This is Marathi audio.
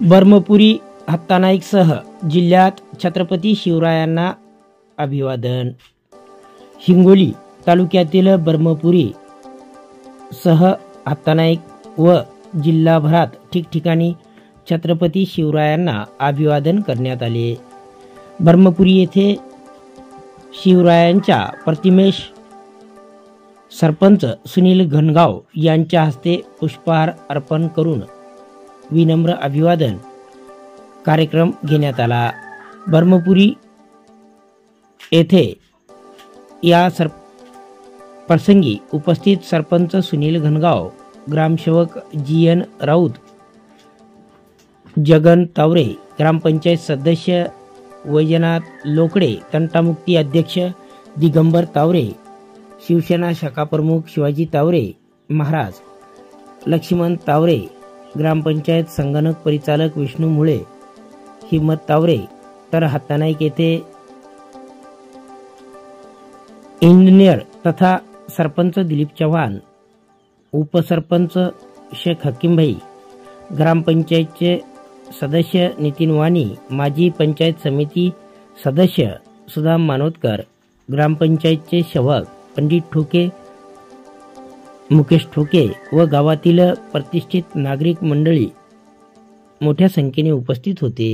ब्रह्मपुरी हत्तानाईकसह जिल्ह्यात छत्रपती शिवरायांना अभिवादन। हिंगोली तालुक्यातील ब्रह्मपुरी सह हत्तानाईक व जिल्हाभरात ठिकठिकाणी छत्रपती शिवरायांना अभिवादन करण्यात आले। ब्रह्मपुरी येथे शिवरायांच्या प्रतिमेस सरपंच सुनील घनगाव यांच्या हस्ते पुष्पहार अर्पण करून विनम्र अभिवादन कार्यक्रम घेण्यात आला। ब्रह्मपुरी येथे या प्रसंगी उपस्थित सरपंच सुनील घनगाव, ग्रामसेवक GN राऊत, जगन तावरे, ग्रामपंचायत सदस्य वैजनाथ लोकडे, तंटामुक्ती अध्यक्ष दिगंबर तावरे, शिवसेना शाखा प्रमुख शिवाजी तावरे महाराज, लक्ष्मण तावरे, ग्रामपंचायत संगणक परिचालक विष्णू मुळे, हिम्मत तावरे, तर हत्तानाईक येथे इंजिनियर तथा सरपंच दिलीप चव्हाण, उपसरपंच शेख हकीमभाई, ग्रामपंचायतचे सदस्य नितीन वाणी, माजी पंचायत समिती सदस्य सुदाम मानोतकर, ग्रामपंचायतचे सेवक पंडित ठोके, मुकेश ठोके व गावातील प्रतिष्ठित नागरिक मंडळी मोठ्या संख्येने उपस्थित होते।